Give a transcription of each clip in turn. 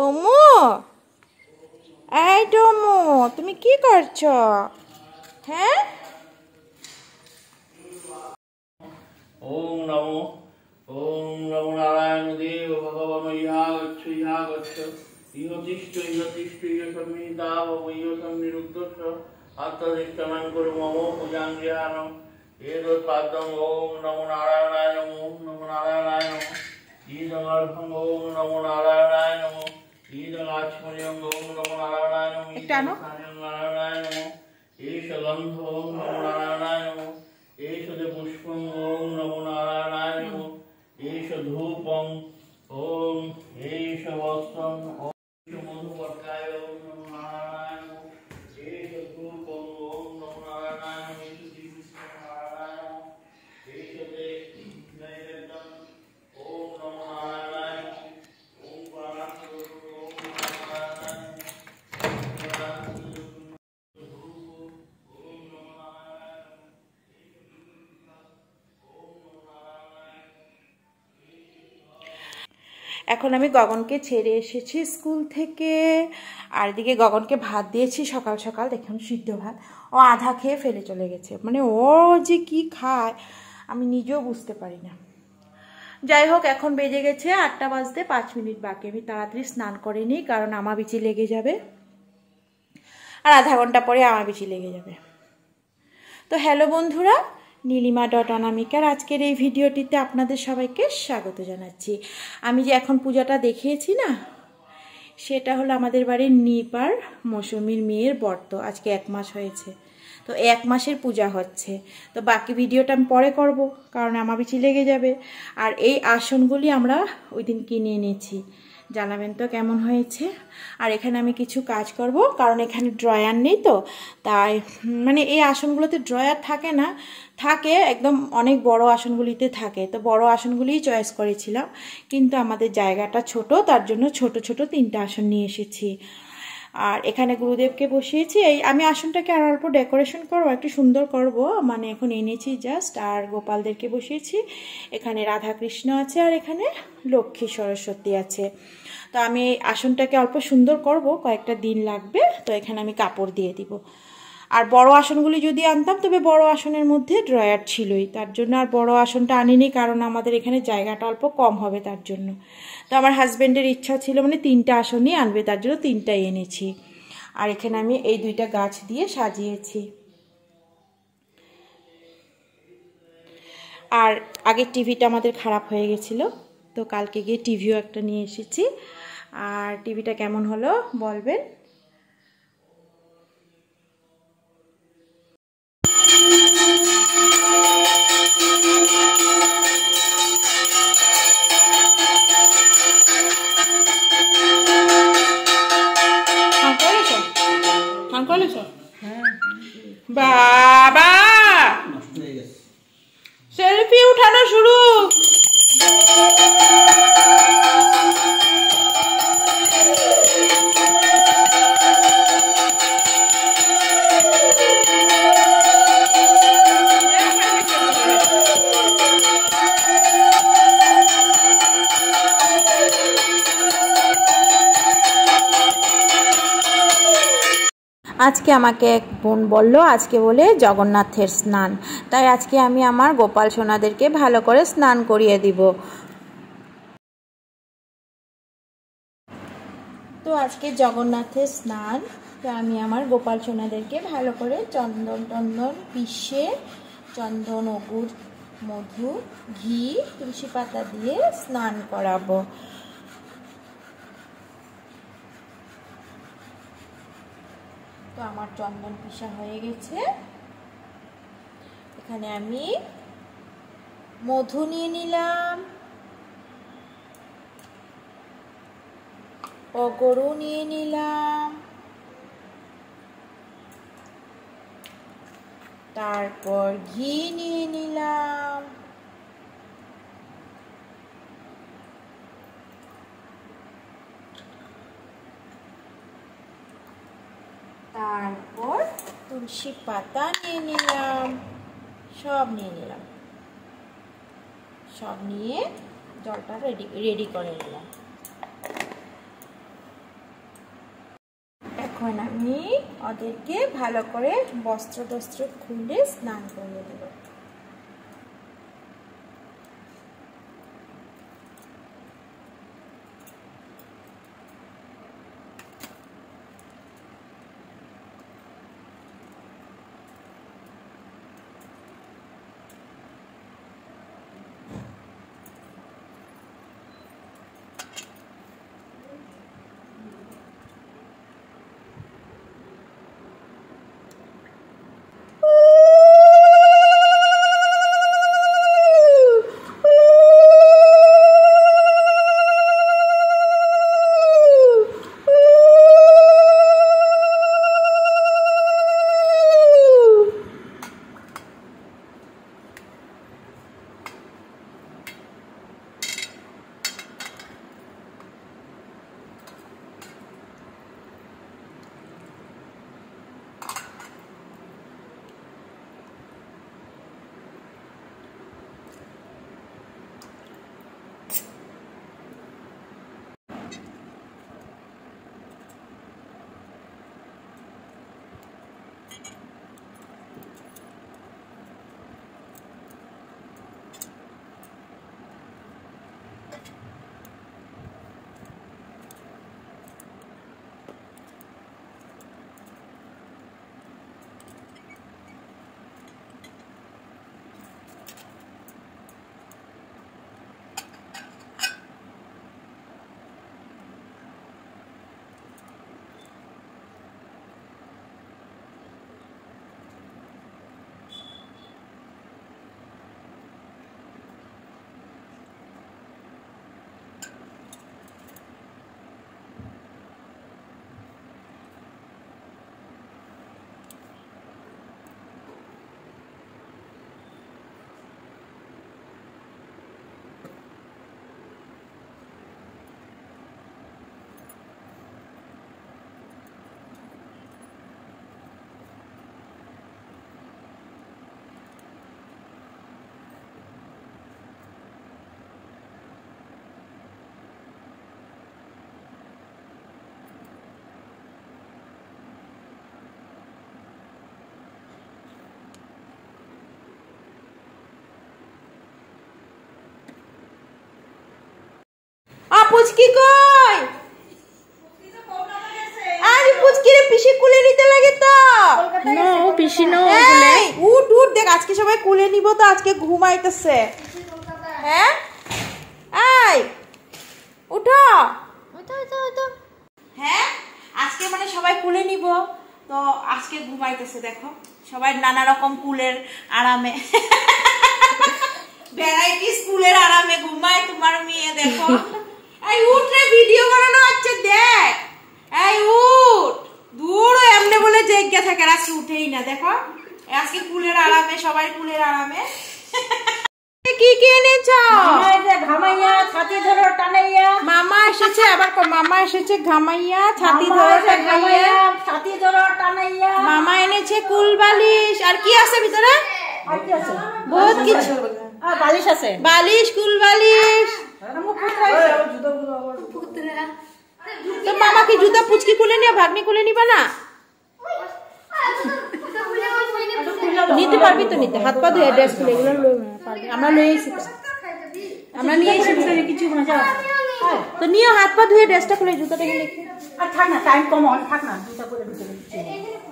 টমু, এই টমু, তুমি কি করছো? হ্যাঁ, ওম নমো নারায়ণ দেব ভগবান ইহা গচ্ছ ইহতিষ্ঠ ইহ সংহিতাব ইহ সন্নিরুদ্ধস্য আত্মনিষ্ঠানাং কুরু মম পূজাঙ্গিহানম এতৎপাদ্যং ওম নমো নারায়ণায় নমো নমো নারায়ণায় নমো ঈদঙ্গর্ভং ওম নমো নারায়ণায় নমো ঈদঙ্গাচ্ছমনিয়ং ওম নমো নারায়ণায় নমো ঈদঙ্গাচ্ছমনিয়ং নারায়ণায় নমো এষ গন্ধ ওম নমো নারায়ণায় নমো एष पुष्पं ओम नमो नारायणाय नमो एष धूपं ओम एष वस्त्रं ओम एष मधुपर्काय ओम नमो नारायणाय नमो एष धूपं ओम नमो नारायणाय नमो एष दीपस्तं नारायणाय नमो एष नैवेद्यं ओम नमो नारायणाय नमो ओम प्राणायाम ओम नमो नारायणाय नमो এখন আমি গগনকে ছেড়ে এসেছি স্কুল থেকে, আর এদিকে গগনকে ভাত দিয়েছি সকাল সকাল, দেখুন সিদ্ধ ভাত। ও আধা খেয়ে ফেলে চলে গেছে, মানে ও যে কি খায় আমি নিজেও বুঝতে পারি না। যাই হোক, এখন বেজে গেছে 8টা বাজতে 5 মিনিট বাকি। আমি তাড়াতাড়ি স্নান করে নিই, কারণ আমার বিচি লেগে যাবে, আর আধা ঘন্টা পরে আমার বিচি লেগে যাবে। তো হ্যালো বন্ধুরা, নীলিমা অনামিকার আজকের এই ভিডিওটিতে আপনাদের সবাইকে স্বাগত জানাচ্ছি। আমি যে এখন পূজাটা দেখিয়েছি না, সেটা হলো আমাদের বাড়ির নিপার মৌসুমীর মেয়ের ব্রত। আজকে 1 মাস হয়েছে, তো 1 মাসের পূজা হচ্ছে। তো বাকি ভিডিওটা আমি পরে করব, কারণ আমার বিচি লেগে যাবে। আর এই আসনগুলি আমরা ওই দিন কিনে এনেছি, জানাবেন তো কেমন হয়েছে। আর এখানে আমি কিছু কাজ করব, কারণ এখানে ড্রয়ার নেই, তো তাই মানে এই আসনগুলোতে ড্রয়ার থাকে না, থাকে একদম অনেক বড় আসনগুলিতে থাকে। তো বড় আসনগুলিই চয়েস করেছিলাম, কিন্তু আমাদের জায়গাটা ছোট, তার জন্য ছোট ছোট 3টা আসন নিয়ে এসেছি। আর এখানে গুরুদেবকে বসিয়েছি। এই আমি আসনটাকে আর অল্প ডেকোরেশন করবো, একটু সুন্দর করব, মানে এখন এনেছি জাস্ট। আর গোপালদেরকে বসিয়েছি, এখানে রাধাকৃষ্ণ আছে, আর এখানে লক্ষ্মী সরস্বতী আছে। তো আমি এই আসনটাকে অল্প সুন্দর করব, কয়েকটা দিন লাগবে। তো এখানে আমি কাপড় দিয়ে দিব। আর বড় আসনগুলি যদি আনতাম, তবে বড় আসনের মধ্যে ড্রয়ার ছিলই, তার জন্য আর বড় আসনটা আনিনি, কারণ আমাদের এখানে জায়গাটা অল্প কম হবে তার জন্য। তো আমার হাজব্যান্ডের ইচ্ছা ছিল মানে 3টা আসনই আনবে, তার জন্য 3টাই এনেছি। আর এখানে আমি এই 2টা গাছ দিয়ে সাজিয়েছি। আর আগের টিভিটা আমাদের খারাপ হয়ে গেছিলো, তো কালকে গিয়ে টিভিও একটা নিয়ে এসেছি। আর টিভিটা কেমন হলো বলবেন। বাবা সেলফি উঠানো শুরু। আজকে আমাকে এক বোন বলল আজকে বলে জগন্নাথের স্নান, তাই আজকে আমি আমার গোপাল সোনাদেরকে ভালো করে স্নান করিয়ে দিব। তো আজকে জগন্নাথের স্নান, তো আমি আমার গোপাল সোনাদেরকে ভালো করে চন্দন পিষে, চন্দন, অগুর, মধু, ঘি, তুলসী পাতা দিয়ে স্নান করাবো। তো আমার চন্দন পিষা হয়ে গেছে। এখানে আমি মধু নিয়ে নিলাম, অগরু নিয়ে নিলাম, তারপর ঘি নিয়ে নিলাম, তারপর তুলসী পাতা নিয়ে নিলাম, সব নিয়ে নিলাম, সব নিয়ে জলটা রেডি করে নিলাম। এখন আমি ওদেরকে ভালো করে বস্ত্র টস্ত্র খুলে স্নান করিয়ে দেবো। পুচকি কই? আজ পুচকি রে পিসি কুলে নিতে লাগে তো। নো পিসি নো বলে উঠ উঠ, দেখ আজকে সবাই কুলে নিব তো, আজকে ঘুমাইতেছে। হ্যাঁ এই উঠো ওটা ওটা ওটা। হ্যাঁ আজকে মানে সবাই কুলে নিব তো, আজকে ঘুমাইতেছে। দেখো সবাই নানা রকম কুলের আরামে ভ্যারাইটি স্কুলের আরামে ঘুমায় তোমার মেয়ে। দেখো এই উঠ রে, ভিডিও বানানো হচ্ছে দেখ। এই উঠ, দূর এমনি বলে জেগে থাকে, আজকে উঠেই না। দেখো আজকে কুলের আরামে, সবাই কুলের আরামে। কি কি এনেছো? ঘামাইয়া ছাতি ধরো টানাইয়া। মামা এসেছে আবার, মামা এসেছে ঘামাইয়া ছাতি ধরো টানাইয়া। ছাতি ধরো টানাইয়া। মামা এনেছে কুল বালিশ। আর কি আছে ভিতরে? আর কি আছে? বহুত কিছু। আর বালিশ আছে, বালিশ কুল বালিশ। তো মামা কি জুতা পুচকি খুলে নিয়ে ভাগ্নি খুলে নিবা না? নিতে পারবি তো, নিতে হাত পা ধুয়ে ড্রেস খুলে এগুলো পারবি। আমরা লয়ে এসেছি, আমরা নিয়ে এসেছি কিছু মজা তো নিয়ে হাত পা ধুয়ে ড্রেসটা খুলে জুতাটা এখানে রেখে। আর থাক না, টাইম কম, থাক না, জুতা পরে ভিতরে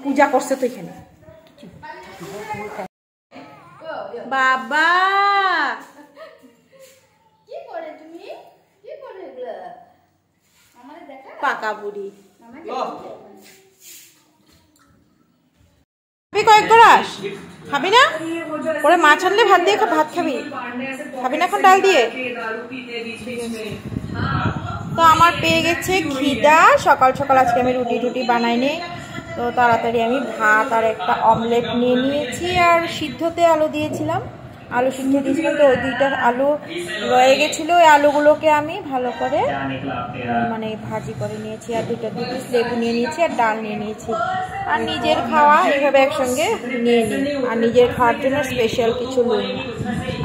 পূজা করছে তো এখানে। বাবা কি করে তুমি? কি করে এগুলা? আমারে দেখা পাকা বুড়ি কয়েক গ্লাস খাবি না? পরে মাছ আনলে ভাত দিয়ে ভাত খাবি, খাবি না এখন ডাল দিয়ে? তো আমার পেয়ে গেছে খিদা। সকাল সকাল আজকে আমি রুটি টুটি বানাইনি, তো তাড়াতাড়ি আমি ভাত আর একটা অমলেট নিয়ে নিয়েছি। আর সিদ্ধতে আলু দিয়েছিলাম, আলু সিদ্ধ দিয়েছিলাম, তো ওই দুইটা আলু রয়ে গেছিলো। ওই আলুগুলোকে আমি ভালো করে মানে ভাজি করে নিয়েছি। আর দুটো পিস লেবু নিয়ে নিয়েছি, আর ডাল নিয়ে নিয়েছি। আর নিজের খাওয়া এইভাবে একসঙ্গে নিয়ে নিই, আর নিজের খাওয়ার জন্য স্পেশাল কিছু লই না।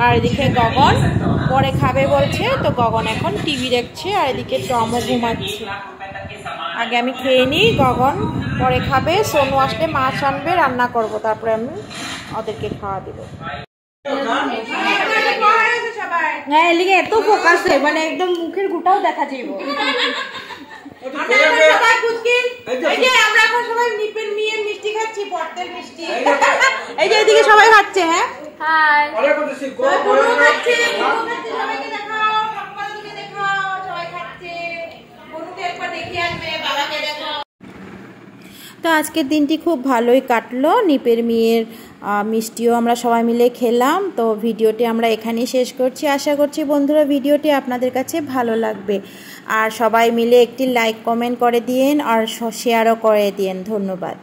আর এদিকে গগন পরে খাবে বলছে, তো গগন এখন টিভি দেখছে, আর এদিকে টমও ঘুমাচ্ছে। আগে আমি খেয়ে নিই, গগন পরে খাবে, সোনু আসলে মাছ আনবে, রান্না করব, তারপরে আমি ওদেরকে খাওয়া দেবো। হ্যাঁ এলিগে এত ফোকাস মানে একদম মুখের গুটাও দেখা যাইব। আমরা এখন সবাই নিপের মেয়ের মিষ্টি খাচ্ছি, পর্তের মিষ্টি। এই যে এদিকে সবাই খাচ্ছে। হ্যাঁ হাই খাচ্ছে, সবাইকে দেখাও, আপনাদেরকে দেখাও, সবাই খাচ্ছে। বনুকে একবার দেখিয়ে আসবে, বাবাকে দেখাও। তো আজকের দিনটি খুব ভালোই কাটলো, নিপের মেয়ের মিষ্টিও আমরা সবাই মিলে খেলাম। তো ভিডিওটি আমরা এখানেই শেষ করছি। আশা করছি বন্ধুরা ভিডিওটি আপনাদের কাছে ভালো লাগবে, আর সবাই মিলে একটি লাইক কমেন্ট করে দিন আর শেয়ারও করে দিন। ধন্যবাদ।